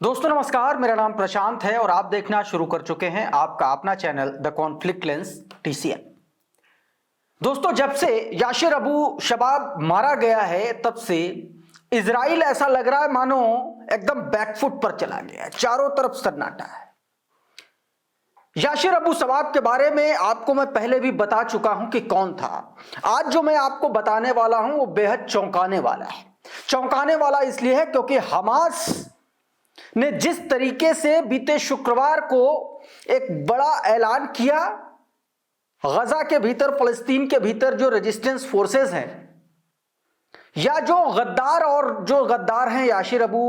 दोस्तों नमस्कार, मेरा नाम प्रशांत है और आप देखना शुरू कर चुके हैं आपका अपना channel the conflict lens TCN। दोस्तों, जब से यासिर अबू शबाब मारा गया है तब से इजराइल ऐसा लग रहा है मानो एकदम बैकफुट पर चला गया है। चारों तरफ सन्नाटा है। यासिर अबू शबाब के बारे में आपको मैं पहले भी बता चुका हूं कि कौन था। आज जो मैं आपको बताने वाला हूं वो बेहद चौंकाने वाला है। चौंकाने वाला इसलिए है क्योंकि हमास ने जिस तरीके से बीते शुक्रवार को एक बड़ा ऐलान किया, गजा के भीतर, फलस्तीन के भीतर जो रेजिस्टेंस फोर्सेस हैं या जो गद्दार हैं यासिर अबू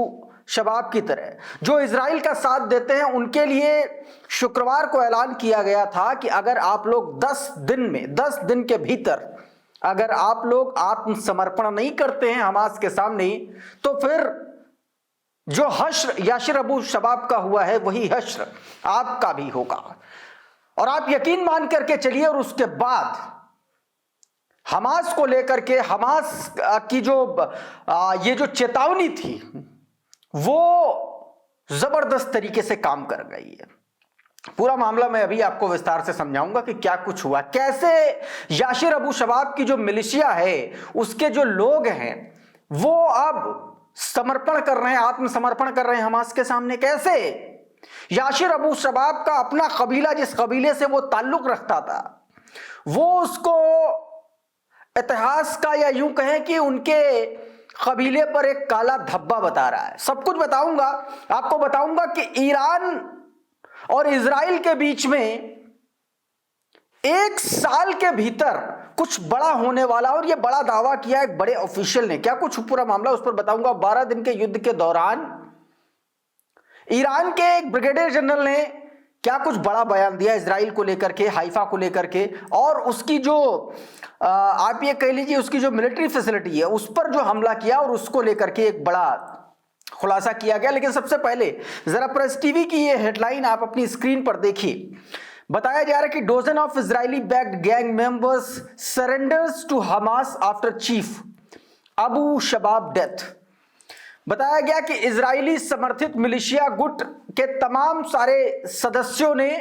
शबाब की तरह, जो इजराइल का साथ देते हैं, उनके लिए शुक्रवार को ऐलान किया गया था कि अगर आप लोग 10 दिन के भीतर अगर आप लोग आत्मसमर्पण नहीं करते हैं हमास के सामने, तो फिर जो हश्र यासिर अबू शबाब का हुआ है वही हश्र आपका भी होगा। और आप यकीन मान करके चलिए, और उसके बाद हमास को लेकर के हमास की ये जो चेतावनी थी वो जबरदस्त तरीके से काम कर गई है। पूरा मामला मैं अभी आपको विस्तार से समझाऊंगा कि क्या कुछ हुआ, कैसे यासिर अबू शबाब की जो मिलिशिया है उसके जो लोग हैं वो अब समर्पण कर रहे हैं, आत्मसमर्पण कर रहे हैं हमास के सामने। कैसे यासिर अबू शबाब का अपना कबीला, जिस कबीले से वो ताल्लुक रखता था, वो उसको इतिहास का या यूं कहें कि उनके कबीले पर एक काला धब्बा बता रहा है। सब कुछ बताऊंगा आपको। बताऊंगा कि ईरान और इजराइल के बीच में 1 साल के भीतर कुछ बड़ा होने वाला, और यह बड़ा दावा किया एक बड़े ऑफिशियल ने। क्या कुछ पूरा मामला उस पर बताऊंगा। 12 दिन के युद्ध के दौरान ईरान के एक ब्रिगेडियर जनरल ने क्या कुछ बड़ा बयान दिया इजराइल को लेकर के, हाइफा को लेकर के, और उसकी जो आप ये कह लीजिए उसकी जो मिलिट्री फैसिलिटी है उस पर जो हमला किया, और उसको लेकर के एक बड़ा खुलासा किया गया। लेकिन सबसे पहले जरा प्रेस टीवी की ये हेडलाइन आप अपनी स्क्रीन पर देखिए। बताया जा रहा है कि dozen of Israeli backed gang members surrenders to Hamas after chief Abu Shabab death. बताया गया कि इजरायली समर्थित मिलिशिया गुट के तमाम सारे सदस्यों ने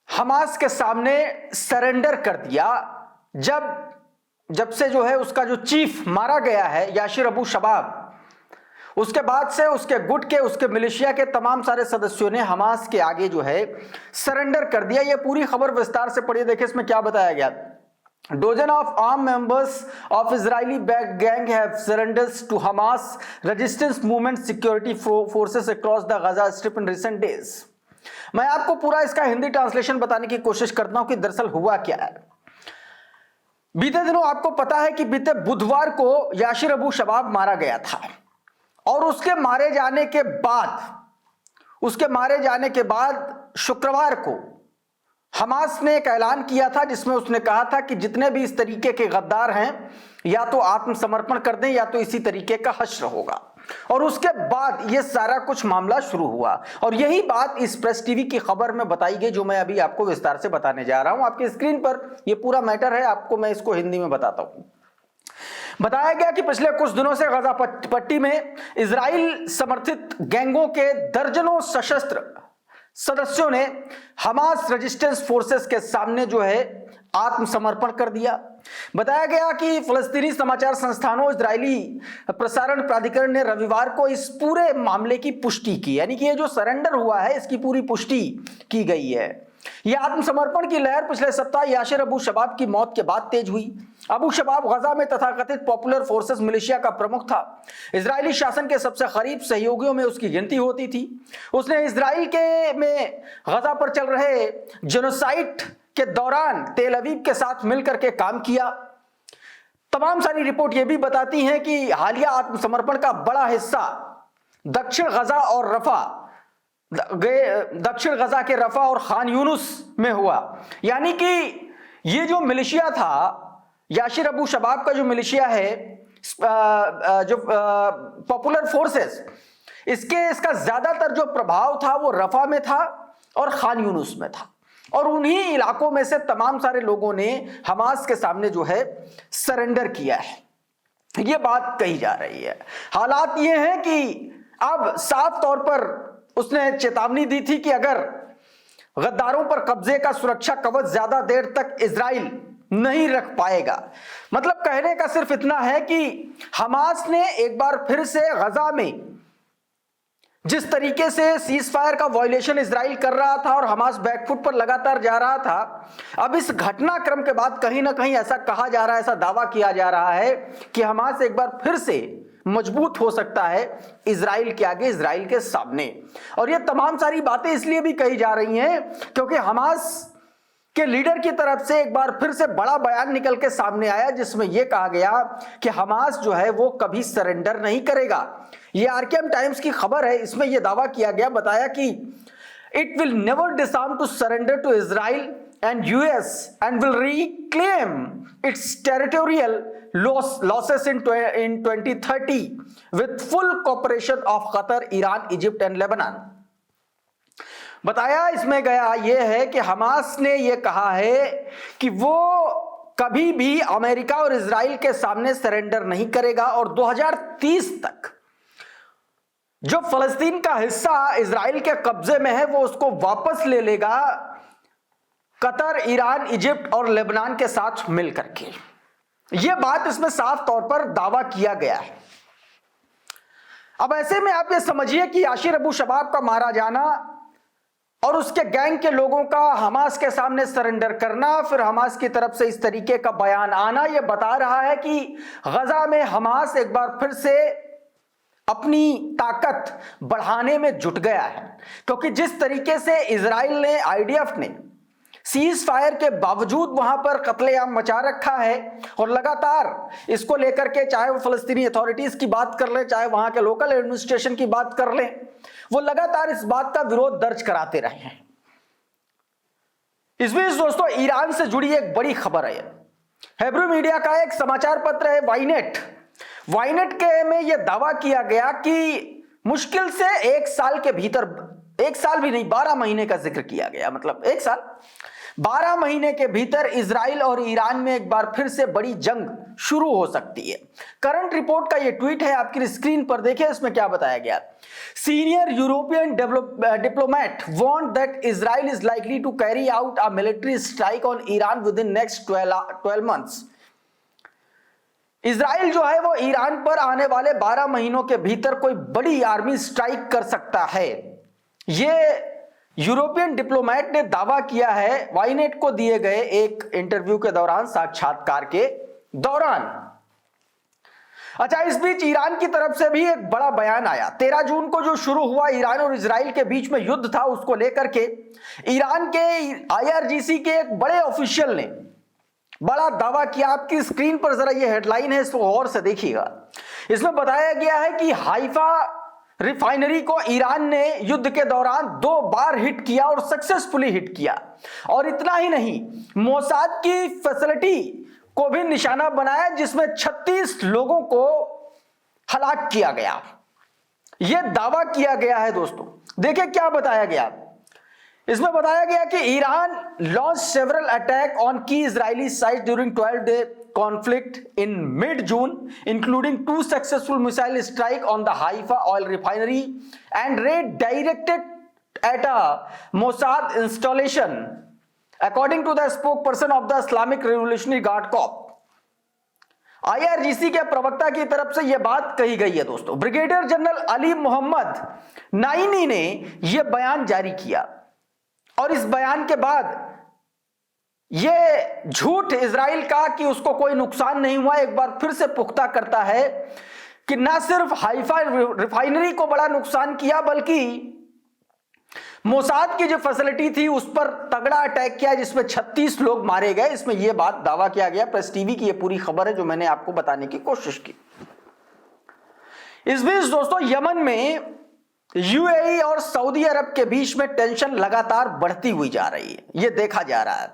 हमास के सामने सरेंडर कर दिया जब से जो है उसका जो चीफ मारा गया है यासिर अबू शबाब। उसके बाद से उसके गुट के, उसके मिलिशिया के तमाम सारे सदस्यों ने हमास के आगे जो है सरेंडर कर दिया। ये पूरी खबर विस्तार से पढ़िए, देखिए इसमें क्या बताया गया। Dozen of arm members of Israeli backed gang have surrenders to Hamas resistance movement security forces across the Gaza strip in recent days. मैं आपको पूरा इसका हिंदी ट्रांसलेशन बताने की कोशिश करता हूं कि दरअसल हुआ क्या है। बीते दिनों आपको पता है कि बीते बुधवार को यासिर अबू शबाब मारा गया था, और उसके मारे जाने के बाद शुक्रवार को हमास ने एक ऐलान किया था जिसमें उसने कहा था कि जितने भी इस तरीके के गद्दार हैं या तो आत्मसमर्पण कर दें या तो इसी तरीके का हश्र होगा। और उसके बाद यह सारा कुछ मामला शुरू हुआ, और यही बात इस प्रेस टीवी की खबर में बताई गई जो मैं अभी आपको विस्तार से बताने जा रहा हूं। आपकी स्क्रीन पर यह पूरा मैटर है, आपको मैं इसको हिंदी में बताता हूं। बताया गया कि पिछले कुछ दिनों से गजा पट्टी में इजराइल समर्थित गैंगों के दर्जनों सशस्त्र सदस्यों ने हमास रेजिस्टेंस फोर्सेस के सामने जो है आत्मसमर्पण कर दिया। बताया गया कि फलस्तीनी समाचार संस्थानों, इजरायली प्रसारण प्राधिकरण ने रविवार को इस पूरे मामले की पुष्टि की, यानी कि ये जो सरेंडर हुआ है इसकी पूरी पुष्टि की गई है। यह आत्मसमर्पण की लहर पिछले सप्ताह यासिर अबू शबाब की मौत के बाद तेज हुई। अबू शबाब गजा में तथाकथित पॉपुलर फोर्सेस मिलिशिया का प्रमुख था। इजरायली शासन के सबसे करीब सहयोगियों में उसकी गिनती होती थी। उसने इजराइल में गजा पर चल रहे जेनोसाइड के दौरान तेल अवीव के साथ मिलकर के काम किया। तमाम सारी रिपोर्ट यह भी बताती हैं कि हालिया आत्मसमर्पण का बड़ा हिस्सा दक्षिण गजा के रफा और खान यूनुस में हुआ। यानी कि ये जो मिलिशिया था, यासिर अबू शबाब का जो मिलिशिया है, जो पॉपुलर फोर्सेस, इसका ज्यादातर जो प्रभाव था वो रफा में था और खान यूनुस में था, और उन्हीं इलाकों में से तमाम सारे लोगों ने हमास के सामने जो है सरेंडर किया है। ये बात कही जा रही है। हालात ये हैं कि अब साफ तौर पर उसने चेतावनी दी थी कि अगर गद्दारों पर कब्जे का सुरक्षा कवच ज्यादा देर तक इजराइल नहीं रख पाएगा, मतलब कहने का सिर्फ इतना है कि हमास ने एक बार फिर से गजा में जिस तरीके से सीज फायर का वायलेशन इजराइल कर रहा था और हमास बैकफुट पर लगातार जा रहा था, अब इस घटनाक्रम के बाद कहीं ना कहीं ऐसा कहा जा रहा है, ऐसा दावा किया जा रहा है कि हमास एक बार फिर से मजबूत हो सकता है इजराइल के आगे, इजराइल के सामने। और ये तमाम सारी बातें इसलिए भी कही जा रही हैं क्योंकि हमास के लीडर की तरफ से एक बार फिर से बड़ा बयान निकल के सामने आया जिसमें यह कहा गया कि हमास जो है वो कभी सरेंडर नहीं करेगा। ये आरकेएम टाइम्स की खबर है, इसमें यह दावा किया गया, बताया कि it will never disarm to surrender to Israel and US and will reclaim its territorial losses in 2030 with full cooperation of Qatar, Iran, Egypt and Lebanon। बताया इसमें गया यह है कि हमास ने यह कहा है कि वो कभी भी अमेरिका और इजराइल के सामने सरेंडर नहीं करेगा और 2030 तक जो फलस्तीन का हिस्सा इजराइल के कब्जे में है वो उसको वापस ले लेगा कतर, ईरान, इजिप्ट और लेबनान के साथ मिलकर के। यह बात इसमें साफ तौर पर दावा किया गया है। अब ऐसे में आप ये समझिए कि यासिर अबू शबाब का मारा जाना और उसके गैंग के लोगों का हमास के सामने सरेंडर करना, फिर हमास की तरफ से इस तरीके का बयान आना, यह बता रहा है कि गजा में हमास एक बार फिर से अपनी ताकत बढ़ाने में जुट गया है। क्योंकि जिस तरीके से इजराइल ने, आईडीएफ ने सीज फायर के बावजूद वहां पर कत्लेआम मचा रखा है और लगातार इसको लेकर के, चाहे वो फलस्तीनी अथॉरिटीज की बात कर ले, चाहे वहां के लोकल एडमिनिस्ट्रेशन की बात कर ले, वो लगातार इस बात का विरोध दर्ज कराते रहे हैं। इस बीच दोस्तों ईरान से जुड़ी एक बड़ी खबर है। हेब्रू मीडिया का एक समाचार पत्र है वाइनेट के में यह दावा किया गया कि मुश्किल से एक साल के भीतर, एक साल भी नहीं 12 महीने का जिक्र किया गया, मतलब एक साल 12 महीने के भीतर इजराइल और ईरान में एक बार फिर से बड़ी जंग शुरू हो सकती है। करंट रिपोर्ट का यह ट्वीट है, आपकी स्क्रीन पर देखिए, इसमें क्या बताया गया। Senior European diplomat warned that Israel is likely to carry out a military strike on Iran within next 12 months. Israel जो है वो ईरान पर आने वाले 12 महीनों के भीतर कोई बड़ी आर्मी स्ट्राइक कर सकता है। यह यूरोपियन डिप्लोमेट ने दावा किया है वाइनेट को दिए गए एक इंटरव्यू के दौरान, साक्षात्कार के दौरान। अच्छा, इस बीच ईरान की तरफ से भी एक बड़ा बयान आया। 13 जून को जो शुरू हुआ ईरान और इजराइल के बीच में युद्ध था, उसको लेकर के ईरान के आईआरजीसी के एक बड़े ऑफिशियल ने बड़ा दावा किया। आपकी स्क्रीन पर जरा ये हेडलाइन है, इसको गौर से देखिएगा। इसमें बताया गया है कि हाइफा रिफाइनरी को ईरान ने युद्ध के दौरान 2 बार हिट किया और सक्सेसफुली हिट किया। और इतना ही नहीं, मोसाद की फैसिलिटी को भी निशाना बनाया जिसमें 36 लोगों को हलाक किया गया। यह दावा किया गया है दोस्तों। देखिए क्या बताया गया। इसमें बताया गया कि Iran launch several attack on key Israeli site during 12-day conflict in mid-June, including 2 successful missile strike on the Haifa oil refinery and raid directed at a Mossad installation, according to the spokesperson of the Islamic Revolutionary Guard Corps। IRGC के प्रवक्ता की तरफ से यह बात कही गई है दोस्तों। Brigadier general Ali Mohammad Naini ने यह बयान जारी किया और इस बयान के बाद यह झूठ इजराइल का कि उसको कोई नुकसान नहीं हुआ एक बार फिर से पुख्ता करता है कि ना सिर्फ हाइफा रिफाइनरी को बड़ा नुकसान किया, बल्कि मोसाद की जो फैसिलिटी थी उस पर तगड़ा अटैक किया जिसमें 36 लोग मारे गए। इसमें यह बात दावा किया गया। प्रेस टीवी की यह पूरी खबर है जो मैंने आपको बताने की कोशिश की। इस बीच दोस्तों यमन में यूएई और सऊदी अरब के बीच में टेंशन लगातार बढ़ती हुई जा रही है, यह देखा जा रहा है।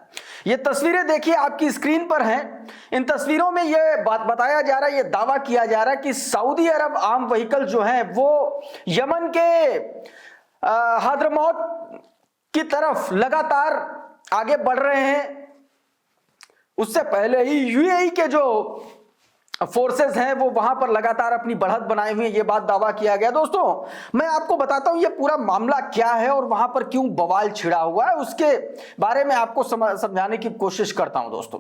ये तस्वीरें देखिए आपकी स्क्रीन पर हैं। इन तस्वीरों में यह बात बताया जा रहा है, यह दावा किया जा रहा है कि सऊदी अरब आर्म व्हीकल जो हैं वो यमन के हद्रमौत की तरफ लगातार आगे बढ़ रहे हैं। उससे पहले ही यूएई के जो फोर्सेस हैं वो वहां पर लगातार अपनी बढ़त बनाए हुए हैं, ये बात दावा किया गया। दोस्तों मैं आपको बताता हूं ये पूरा मामला क्या है और वहां पर क्यों बवाल छिड़ा हुआ है, उसके बारे में आपको समझाने की कोशिश करता हूं। दोस्तों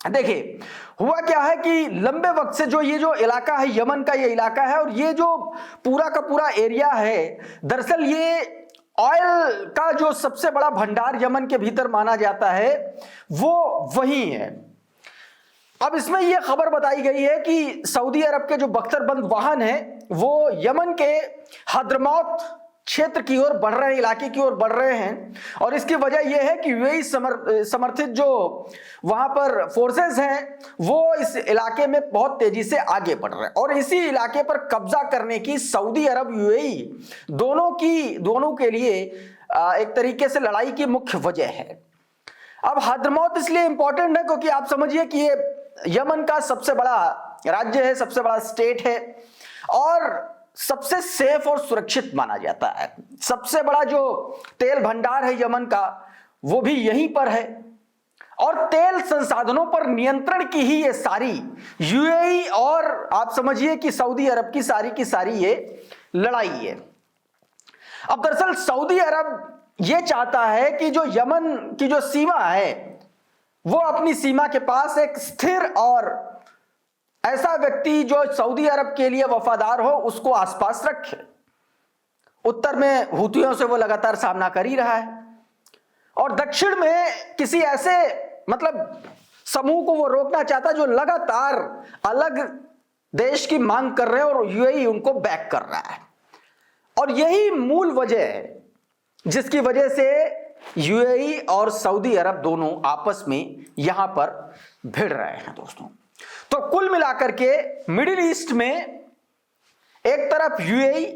देखिए हुआ क्या है कि लंबे वक्त से जो ये जो इलाका है, यमन का ये इलाका है, और ये जो पूरा का पूरा एरिया है, दरअसल ये ऑयल का जो सबसे बड़ा भंडार यमन के भीतर माना जाता है वो वही है। अब इसमें यह खबर बताई गई है कि सऊदी अरब के जो बख्तरबंद वाहन है वो यमन के हद्रमौत क्षेत्र की ओर बढ़ रहे हैं, इलाके की ओर बढ़ रहे हैं, और इसकी वजह यह है कि यूएई समर्थित जो वहां पर फोर्सेस हैं वो इस इलाके में बहुत तेजी से आगे बढ़ रहे हैं, और इसी इलाके पर कब्जा करने की सऊदी अरब यूएई दोनों के लिए एक तरीके से लड़ाई की मुख्य वजह है। अब हद्रमौत इसलिए इंपॉर्टेंट है क्योंकि आप समझिए कि ये यमन का सबसे बड़ा राज्य है, सबसे बड़ा स्टेट है, और सबसे सेफ और सुरक्षित माना जाता है। सबसे बड़ा जो तेल भंडार है यमन का वो भी यहीं पर है, और तेल संसाधनों पर नियंत्रण की ही ये सारी यूएई और आप समझिए कि सऊदी अरब की सारी ये लड़ाई है। अब दरअसल सऊदी अरब ये चाहता है कि जो यमन की जो सीमा है वो अपनी सीमा के पास एक स्थिर और ऐसा व्यक्ति जो सऊदी अरब के लिए वफादार हो उसको आसपास रखे। उत्तर में हुतियों से वो लगातार सामना कर ही रहा है, और दक्षिण में किसी ऐसे मतलब समूह को वो रोकना चाहता जो लगातार अलग देश की मांग कर रहे हैं और यूएई उनको बैक कर रहा है। और यही मूल वजह है जिसकी वजह से यूएई और सऊदी अरब दोनों आपस में यहां पर भिड़ रहे हैं। दोस्तों तो कुल मिलाकर के मिडिल ईस्ट में एक तरफ यूएई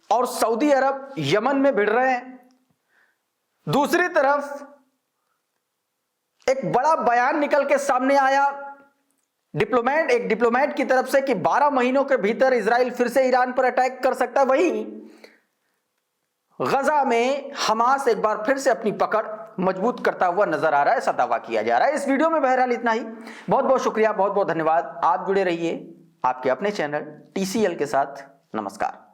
और सऊदी अरब यमन में भिड़ रहे हैं, दूसरी तरफ एक बड़ा बयान निकल के सामने आया एक डिप्लोमेट की तरफ से कि 12 महीनों के भीतर इजराइल फिर से ईरान पर अटैक कर सकता है। वहीं गजा में हमास एक बार फिर से अपनी पकड़ मजबूत करता हुआ नजर आ रहा है, ऐसा दावा किया जा रहा है। इस वीडियो में बहरहाल इतना ही। बहुत बहुत शुक्रिया, बहुत बहुत धन्यवाद। आप जुड़े रहिए आपके अपने चैनल TCL के साथ। नमस्कार।